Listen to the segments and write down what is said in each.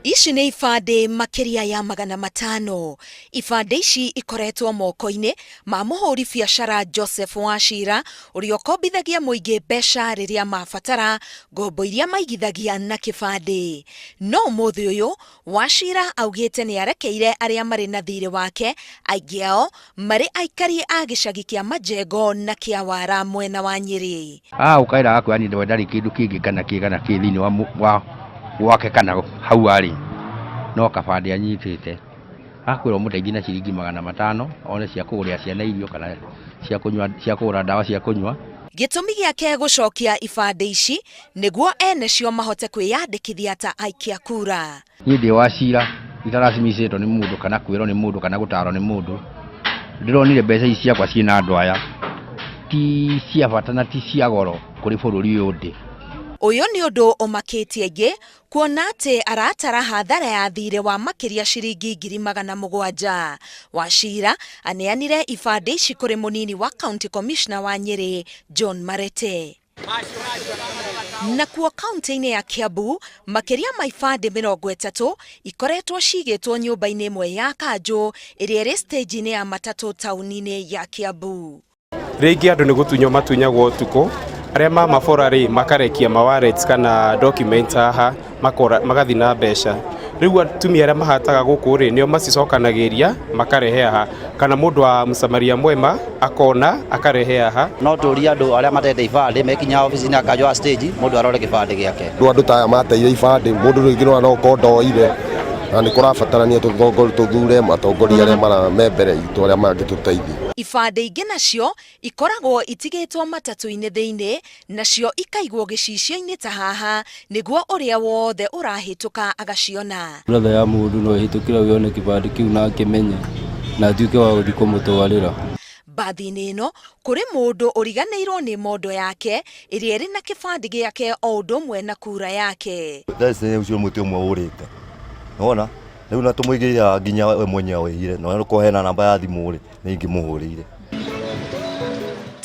Ici nĩ ibande makiria ya 500. Ibande ici ikoretwo moko-inĩ ma mũhũri biacara Joseph Wachira ũrĩa ũkombithagia mũingĩ mbeca rĩrĩa mabatara ngombo iria maigithagia na kĩbande. No mũthĩ ũyũ Wachira augĩte nĩ arekeire arĩa marĩ na thiirĩ wake, aingĩ ao marĩ aikari a gĩcagi kĩa Majengo na kĩa Wara mwena wa Nyeri. Ukaira akwa ni ndari kindu kingi kana kigana ki thini wa wake kana hau ari no kabande anyitite akwirwo muteithie na ciringi 500 one cia kuguria ciana irio kana cia kunywa cia kugura ndawa cia kunywa. Gĩtũmi gĩake gucokia ibande ici nĩguo ene cio mahote kwĩyandĩkithia ta aikia kura. Niĩ ndĩ Wachira itaracimicĩtwo nĩ mũndũ kana kwĩrwo nĩ mũndũ kana gũtarwo nĩ mũndũ. Ndironire mbeca ici ciakwa ciĩna andũ aya ti cia bata na ti cia goro kũrĩ bũrũri ũyũ ndĩ. Uyu ni undu umakitie aingĩ kuona ati aratara hathara ya thiirĩ wa makiria ciringi 700,000. Wachira aneanire ibande ici kuri munini wa County Commissioner wa Nyeri John Marete. Nakuo kaunti-inĩ ya Kiambu makiria ma ibande 30 ikoretwo cigĩtwo nyũmba-inĩ ĩmwe ya kanjũ ĩrĩa ĩrĩ stage-inĩ ya matatũ taũni-inĩ ya Kiambu. Rĩngĩ andũ nĩ gũtunywo matunyagwo ũtukũ, arĩa mabora rĩ makarekia mawallets kana documents haha magathi na mbeca. Rĩu atumia arĩa mahataga gũkũ rĩ nĩo macicokanagĩria makarehe haha, kana mũndũ wa msamaria mwema akona akarehe haha. No tũria andũ arĩa matete ibande mekinya ofici-inĩ akanjwa stage mũndũ arore kĩbande gĩake. Andũ taya mateire ibande mũndũ rĩngĩ no ndoire na nĩ kũrabatarania tũthure matongoria arĩa marame mbere itũ arĩa mangĩtũteithia. Ibande ingĩ nacio ikoragwo itigĩtwo matatũ-inĩ thĩinĩ nacio ikaigwo gĩcicio-inĩ ta haha nĩguo ũrĩa wothe ũrahĩtũka agaciona. Brother ya mũndũ no ĩhĩtũkĩra wĩone kĩbande kĩu na akĩmenye na atuĩke wa gũthiĩ kũmũtwarĩra. Mbathi-inĩ ĩno kũrĩ mũndũ ũriganĩirwo nĩ mondo yake ĩrĩa ĩrĩ na kĩbande gĩake o ũndũ ũmwe na kura yake. Nĩ ũcio mũtĩ ũmwe ũrĩte. Nona rĩu na tũmũigĩra nginya we mwenyewe wĩire no ũkohena namba ya thimũ rĩ nĩ ingĩmũhũrĩire.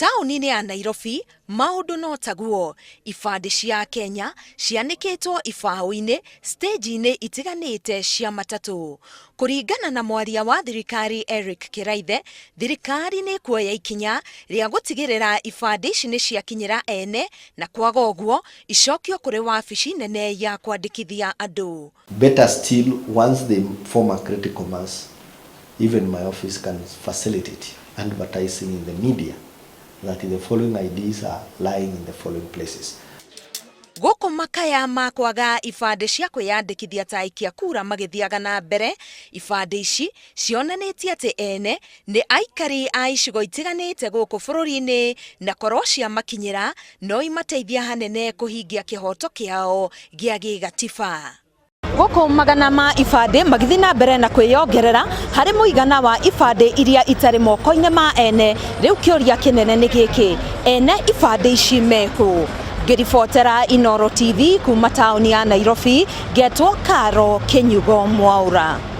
Taũni-inĩ ya Nairobi maũndũ no taguo. Ibande cia Kenya cianĩkĩtwo ibaũ-inĩ stage-inĩ itiganĩte cia matatũ. Kũringana na mwaria wa thirikari Eric Kiraithe, thirikari nĩ kuoya ikinya rĩa gũtigĩrĩra ibande ici nĩ ciakinyĩra ene na kwaga ũguo icokio kũrĩ wabici nene ya kwandĩkithia andũ. Better still, once they form a critical mass, even my office can facilitate advertising in the media that the following IDs are lying in the following places. Gũkũ makaya makwaga ibande cia kwĩyandĩkithia ta aikia kura magĩthiaga na mbere, ibande ici cionanĩtie atĩ ene nĩ aikari a icigo itiganĩte gũkũ bũrũri-inĩ na korwo ciamakinyĩra no imateithia hanene kũhingia kĩhoto kĩao gĩa gĩgatiba. Gũkũ magana ma ibande magĩthiĩ na mbere na kwĩyongerera harĩ mũigana wa ibande iria itarĩ moko-inĩ ma ene. Rĩu kĩũria kĩnene nĩ gĩkĩ, ene ibande ici mekũ? Ngĩribotera Inooro TV kuma taũni ya Nairobi, ngetwo Karo Kenyugo Mwaura.